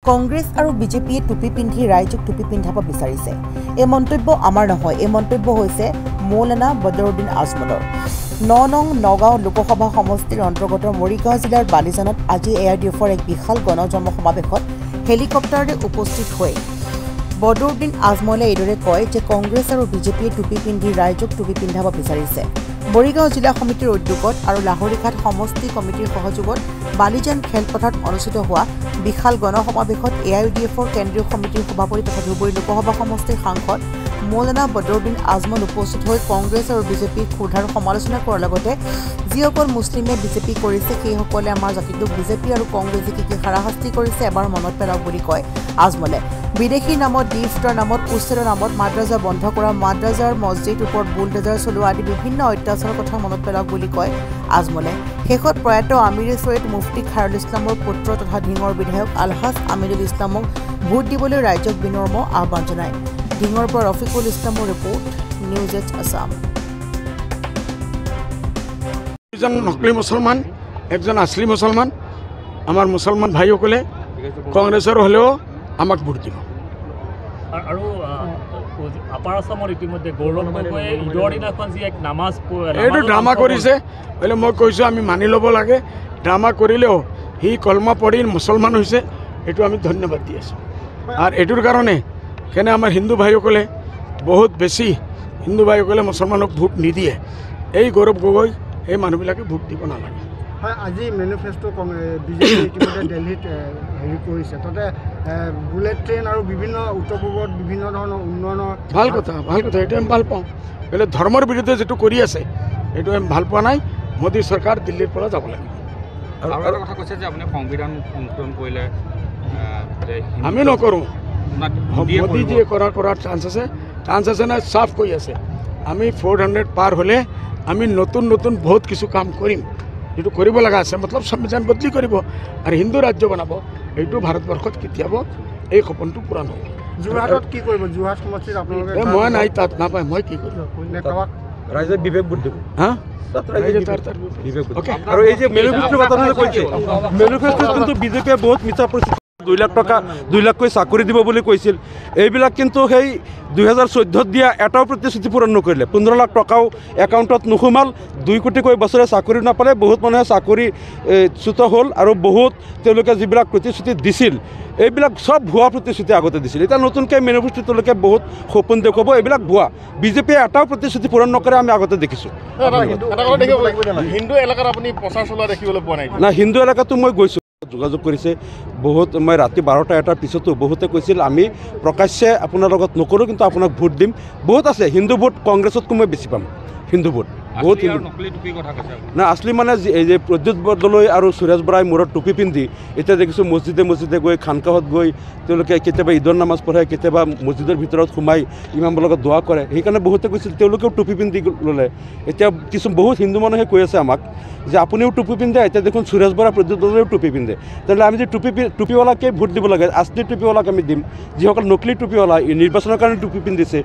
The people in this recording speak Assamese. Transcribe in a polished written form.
কংগ্ৰেছ আৰু বিজেপিয়ে টুপি পিন্ধি ৰাইজক টুপি পিন্ধাব বিচাৰিছে। এই মন্তব্য আমাৰ নহয়, এই মন্তব্য হৈছে মৌলানা বদৰুদ্দিন আজমলৰ। ৯ নং নগাঁও লোকসভা সমষ্টিৰ অন্তৰ্গত মৰিগাঁও জিলাৰ বালিজানত আজি এআইডিএফৰ এক বিশাল গণজনসমাৱেশত হেলিকপ্টাৰেৰে উপস্থিত হৈ বদৰুদ্দিন আজমলে এইদৰে কয় যে কংগ্ৰেছ আৰু বিজেপিয়ে টুপি পিন্ধি ৰাইজক টুপি পিন্ধাব বিচাৰিছে। মৰিগাঁও জিলা সমিতিৰ উদ্যোগত আৰু লাহৰীঘাট সমষ্টি কমিটিৰ সহযোগত বালিজান খেলপথাৰত অনুষ্ঠিত হোৱা বিশাল গণসমাৱেশত এআইডিএফৰ কেন্দ্ৰীয় সমিতিৰ সভাপতি তথা ধুবুৰী লোকসভা সমষ্টিৰ সাংসদ মৌলানা বদৰুদ্দিন আজমল উপস্থিত হৈ কংগ্ৰেছ আৰু বিজেপিক ক্ষুধাৰ সমালোচনা কৰাৰ লগতে যিসকল মুছলিমে বিজেপি কৰিছে সেইসকলে আমাৰ জাতিটোক বিজেপি আৰু কংগ্ৰেছে কি হাৰাশাস্তি কৰিছে এবাৰ মনত পেলাওক বুলি কয় আজমলে। বিদেশীৰ নামত ডিফ্টৰ নামত উচ্ছেদৰ নামত মাদ্ৰাজা বন্ধ কৰা, মাদ্ৰাজাৰ মছজিদ ওপৰত বুলডেজাৰ চলোৱা আদি বিভিন্ন অত্যাচাৰৰ কথা মনত পেলাওক বুলি কয় আজমলে। শেষত প্ৰয়াত আমিৰে ছৈয়দ মুফতি খায়ৰুল ইছলামৰ পুত্ৰ তথা ঢিঙৰ বিধায়ক আলহাজ আমিৰুল ইছলামক ভোট দিবলৈ ৰাইজক বিনম্ৰ আহ্বান জনায়। ঢিঙৰ পৰা ৰফিকুল ইছলামৰ ৰিপৰ্ট, নিউজ 8 আছাম। একজন নকলি মুছলমান, একজন আসলি মুছলমান। আমাৰ মুছলমান ভাইসকলে কংগ্ৰেছৰ হ'লেও আমাক ভোট দিব। আৰু আপাৰ আছামৰ ইতিমধ্যে গৌৰৱ গগৈয়ে ঈদৰ দিনাখন যি এক নামাজ এইটো ড্ৰামা কৰিছে বোলে মই কৈছোঁ আমি মানি ল'ব লাগে। ড্ৰামা কৰিলেও সি কলমা পঢ়ি মুছলমান হৈছে, এইটো আমি ধন্যবাদ দি আছোঁ। আৰু এইটোৰ কাৰণে কেনে আমাৰ হিন্দু ভাইসকলে বহুত বেছি হিন্দু ভাইসকলে মুছলমানক ভোট নিদিয়ে। এই গৌৰৱ গগৈ এই মানুহবিলাকে ভোট দিব নালাগে। হয়, আজি মেনিফেষ্টো বিজেপি ইতিমধ্যে দিল্লীত হেৰি কৰিছে, তাতে বুলেট ট্ৰেইন আৰু বিভিন্ন উত্তৰ পূৰ্বত বিভিন্ন ধৰণৰ উন্নয়নৰ ভাল কথা, ভাল কথা, এইটো আমি ভাল পাওঁ। বোলে ধৰ্মৰ বিৰুদ্ধে যিটো কৰি আছে এইটো আমি ভাল পোৱা নাই। মোদী চৰকাৰ দিল্লীৰ পৰা যাব লাগিব। আৰু এটা কথা কৈছে যে আপুনি সংবিধান সংশোধন কৰিলে আমি নকৰোঁ, মোদীজীয়ে কৰাৰ চান্স আছে না, চাফ কৈ আছে আমি 400 পাৰ হ'লে আমি নতুন নতুন বহুত কিছু কাম কৰিম, যিটো কৰিব লগা আছে। মতলব সংবিধান বদলি কৰিব আৰু হিন্দু ৰাজ্য বনাব। এইটো ভাৰতবৰ্ষত কেতিয়াবা এই সপোনটো পূৰণ হ'ব। যোৰহাটত কি কৰিব? যোৰহাট সমষ্টিত আপোনালোকে মই নাই, তাত নাপায়, মই কি কৰিম? ৰাইজে বিবেক বুদ্ধ দিব। হা, আৰু এই যে মেনিফেষ্টোৰ কথা কৈছে, মেনিফেষ্টোত কিন্তু বিজেপিয়ে বহুত মিছা পৰিস্থিতি 2 লাখ টকা 2 লাখকৈ চাকৰি দিব বুলি কৈছিল। এইবিলাক কিন্তু সেই 2014 দিয়া এটাও প্ৰতিশ্ৰুতি পূৰণ নকৰিলে। 15 লাখ টকাও একাউণ্টত নোসোমাল। 2 কোটিকৈ বছৰে চাকৰি নাপালে। বহুত মানুহে চাকৰি চ্যুত হ'ল আৰু বহুত তেওঁলোকে যিবিলাক প্ৰতিশ্ৰুতি দিছিল এইবিলাক চব ভুৱা প্ৰতিশ্ৰুতি আগতে দিছিল। এতিয়া নতুনকৈ মেনিফেষ্টো তেওঁলোকে বহুত সপোন দেখুৱাব, এইবিলাক ভুৱা। বিজেপিয়ে এটাও প্ৰতিশ্ৰুতি পূৰণ নকৰে আমি আগতে দেখিছোঁ। হিন্দু এলেকাত আপুনি প্ৰচাৰ চলোৱা দেখিবলৈ পোৱা নাই? না, হিন্দু এলেকাটো মই গৈছোঁ, যোগাযোগ কৰিছে বহুত। মই ৰাতি 12টা-1টাৰ পিছতো বহুতে কৈছিল আমি প্ৰকাশ্যে আপোনাৰ লগত নকৰোঁ, কিন্তু আপোনাক ভোট দিম। বহুত আছে হিন্দু ভোট, কংগ্ৰেছতকৈ মই বেছি পাম হিন্দু ভোট। বহুত না, আছলি মানে এই যে প্ৰদ্যুৎ বৰদলৈ আৰু সুৰেশ বৰাই মূৰত টুপি পিন্ধি এতিয়া দেখিছোঁ মছজিদে মছজিদে গৈ, খানকাহত গৈ তেওঁলোকে কেতিয়াবা ঈদৰ নামাজ পঢ়ে, কেতিয়াবা মছজিদৰ ভিতৰত সোমাই ইমামৰ লগত দোৱা কৰে। সেইকাৰণে বহুতে কৈছিল তেওঁলোকেও টুপি পিন্ধি ল'লে। এতিয়া বহুত হিন্দু মানুহে কৈ আছে আমাক যে আপুনিও টুপি পিন্ধে। এতিয়া দেখোন সুৰেশ বৰা প্ৰদ্যুৎ বৰদলৈও টুপি পিন্ধে। তেনেহ'লে আমি যে টুপিৱালাকে ভোট দিব লাগে, আছলি টুপিৱালাক আমি দিম। যিসকল নকলি টুপিৱালা নিৰ্বাচনৰ কাৰণে টুপি পিন্ধিছে